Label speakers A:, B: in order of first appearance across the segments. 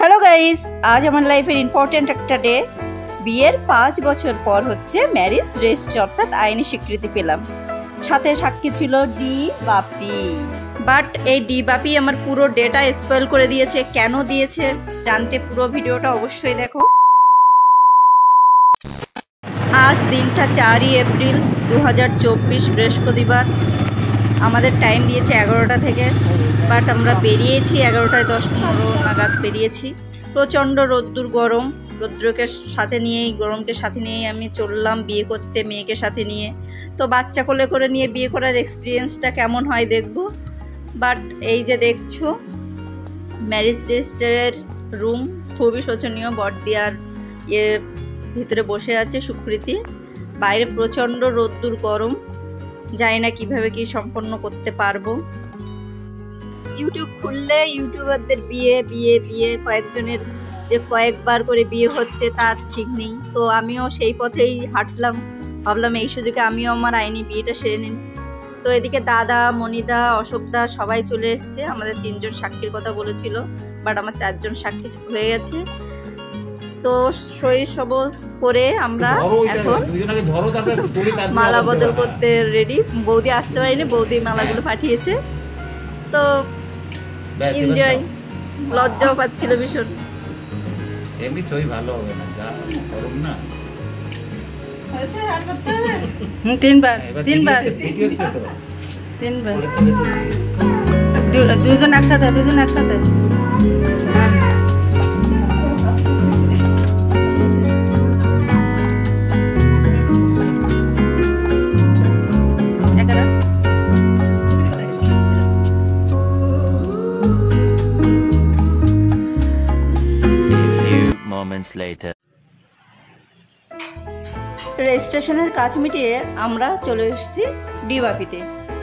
A: Hello guys, আজ আমার লাইফের ইম্পর্টেন্ট একটা ডে। বিয়ের 5 বছর পর হচ্ছে ম্যারেজ রেজিস্ট্রি অর্থাৎ আইনি স্বীকৃতি পেলাম। সাথে সাক্ষী ছিল ডি বাপি। বাট এই ডি বাপি আমার পুরো ডেটা স্পয়েল করে দিয়েছে। কেন দিয়েছে জানতে পুরো ভিডিওটা অবশ্যই দেখো। আজ দিনটা 4 এপ্রিল 2024 বৃহস্পতিবার। আমাদের টাইম দিয়েছে 11টা থেকে, বাট আমরা বেরিয়েছি 11টায় 10-15 নাগাদ বেরিয়েছি। প্রচণ্ড রোদ্দুর গরম, রৌদ্রকে সাথে নিয়েই গরমকে সাথে নিয়েই আমি চললাম বিয়ে করতে, মেয়েকে সাথে নিয়ে। তো বাচ্চা কোলে করে নিয়ে বিয়ে করার এক্সপিরিয়েন্সটা কেমন হয় দেখব। বাট এই যে দেখছো ম্যারেজ রেজিস্ট্রির রুম, খুবই শোচনীয়। বড়দিয়ার ভিতরে বসে আছে সুকৃতি, বাইরে প্রচণ্ড রোদ্দুর গরম। জানি না কিভাবে কি সম্পন্ন করতে পারবো। ইউটিউব খুললে ইউটিউবারদের বিয়ে বিয়ে বিয়ে, কয়েকজনের যে কয়েকবার করে বিয়ে হচ্ছে তার ঠিক নেই। তো আমিও সেই পথেই হাঁটলাম, ভাবলাম এই সুযোগে আমিও আমার আইনি বিয়েটা সেরে নিন। তো এদিকে দাদা, মনিদা, অশোকদা সবাই চলে এসছে। আমাদের 3জন সাক্ষীর কথা বলেছিল, বাট আমার 4জন সাক্ষী হয়ে গেছে। তো সই সব করে আমরা এখন মালা বদল করতে রেডি। বৌদি আসতে পারিনি, বৌদি মালাগুলো পাঠিয়েছে। তো এনজয়, লজ্জাও পাচ্ছিল ভীষণ।
B: এমনি ছবি ভালো হবে না, যা গরম না।
A: হয়েছে আর করতে হবে?
C: তিনবার দুজন একসাথে
A: রেজিস্ট্রেশনের কাজ মিটিয়ে আমরা চলে এসেছি ডিবাপিতে।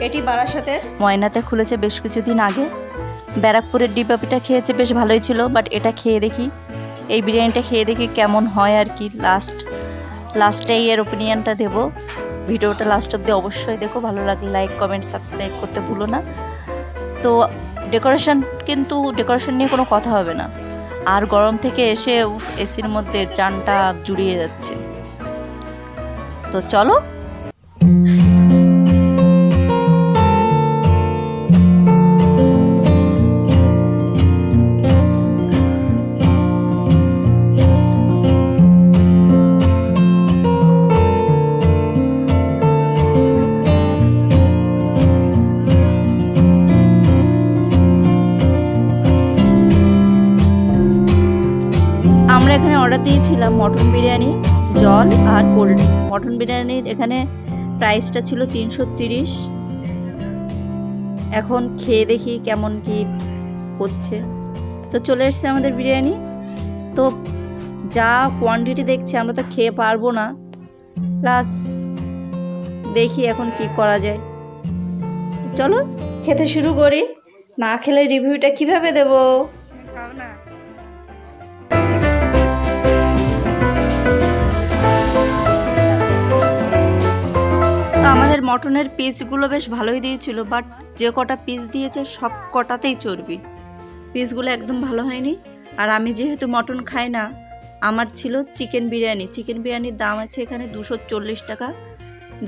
A: এটি বারাসাতের ময়নাতে খুলেছে বেশ কিছুদিন আগে। ব্যারাকপুরের ডিবাপিটা খেয়েছে, বেশ ভালোই ছিল। বাট এটা খেয়ে দেখি, এই বিরিয়ানিটা খেয়ে দেখি কেমন হয় আর কি। লাস্টেই এর ওপিনিয়নটা দেবো। ভিডিওটা লাস্ট অব্দি অবশ্যই দেখো, ভালো লাগলে লাইক, কমেন্ট, সাবস্ক্রাইব করতে ভুলো না। তো ডেকোরেশন নিয়ে কোনো কথা হবে না। আর গরম থেকে এসে এসির মধ্যে জানটা জুড়িয়ে যাচ্ছে। তো চলো। আমরা এখানে অর্ডার দিয়েছিলাম মটন বিরিয়ানি, জল আর কোল্ড ড্রিঙ্কস। মটন বিরিয়ানির এখানে প্রাইসটা ছিল 330। এখন খেয়ে দেখি কেমন কি হচ্ছে। তো চলে এসছে আমাদের বিরিয়ানি। তো যা কোয়ান্টিটি দেখছি আমরা তো খেয়ে পারবো না, প্লাস দেখি এখন কি করা যায়। তো চলো খেতে শুরু করি। না খেলে রিভিউটা কিভাবে দেবো। আমাদের মটনের পিসগুলো বেশ ভালোই দিয়েছিল, বাট যে কটা পিস দিয়েছে সব কটাতেই চর্বি। পিসগুলো একদম ভালো হয়নি। আর আমি যেহেতু মটন খাই না, আমার ছিল চিকেন বিরিয়ানি। চিকেন বিরিয়ানির দাম আছে এখানে 240 টাকা।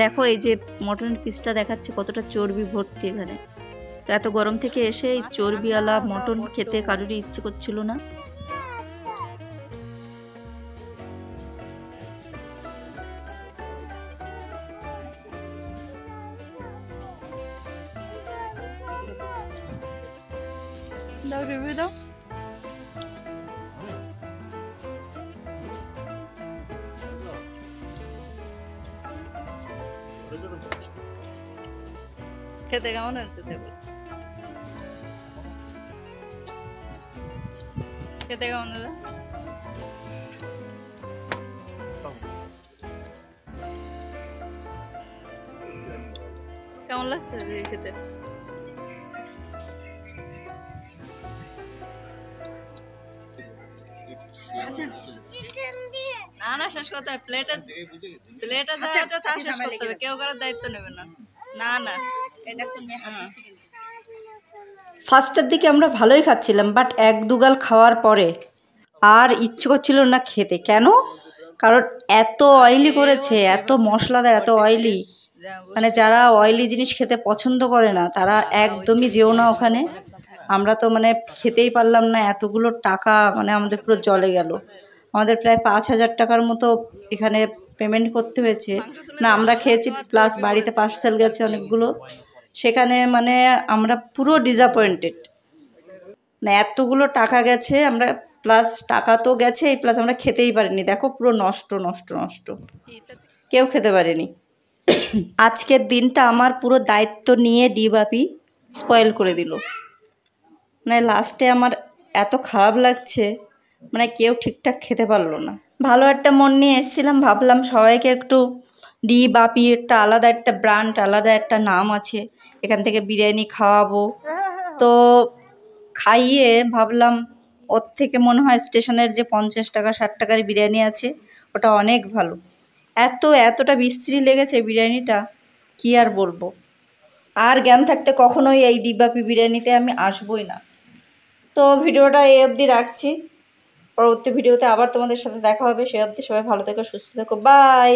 A: দেখো এই যে মটনের পিসটা দেখাচ্ছে কতটা চর্বি ভর্তি এখানে। তো এত গরম থেকে এসে এই চর্বিওয়ালা মটন খেতে কারোরই ইচ্ছে করছিল না। দাও রিভিউ দাও। খেতে কেমন হয়েছে? খেতে কেমন হয়েছে? কেমন লাগছে খেতে? না না, শেষ করতে হবে। প্লেটে যা আছে তা শেষ করতে হবে, কেউ কারোর দায়িত্ব নেবে না। না না, এটা তুমি ফার্স্টের দিকে আমরা ভালোই খাচ্ছিলাম, বাট 1-2 গাল খাওয়ার পরে আর ইচ্ছে করছিল না খেতে। কেন? কারণ এত অয়েলি করেছে, এত মশলাদার, এত অয়েলি, মানে যারা অয়েলি জিনিস খেতে পছন্দ করে না তারা একদমই যেও না ওখানে। আমরা তো মানে খেতেই পারলাম না, এতগুলো টাকা মানে আমাদের পুরো জলে গেল। আমাদের প্রায় 5,000 টাকার মতো এখানে পেমেন্ট করতে হয়েছে। না, আমরা খেয়েছি প্লাস বাড়িতে পার্সেল গেছে অনেকগুলো। সেখানে মানে আমরা পুরো ডিসঅ্যাপয়েন্টেড। না, এতগুলো টাকা গেছে, আমরা প্লাস টাকা তো গেছে, প্লাস আমরা খেতেই পারিনি। দেখো পুরো নষ্ট নষ্ট নষ্ট, কেউ খেতে পারেনি। আজকের দিনটা আমার পুরো দায়িত্ব নিয়ে ডিবাপি স্পয়েল করে দিল। মানে লাস্টে আমার এত খারাপ লাগছে, মানে কেউ ঠিকঠাক খেতে পারলো না। ভালো একটা মন নিয়ে এসেছিলাম, ভাবলাম সবাইকে একটু ডিবাপি একটা আলাদা একটা ব্র্যান্ড, আলাদা একটা নাম আছে, এখান থেকে বিরিয়ানি খাওয়াবো। তো খাইয়ে ভাবলাম ওর থেকে মনে হয় স্টেশনের যে 50 টাকা 60 টাকার বিরিয়ানি আছে ওটা অনেক ভালো। এতটা বিশ্রী লেগেছে বিরিয়ানিটা, কি আর বলবো। আর জ্ঞান থাকতে কখনোই এই ডিবাপি বিরিয়ানিতে আমি আসবই না। তো ভিডিওটা এই অবধি রাখছি, পরবর্তী ভিডিওতে আবার তোমাদের সাথে দেখা হবে। সে অবধি সবাই ভালো থেকো, সুস্থ থেকো, বাই।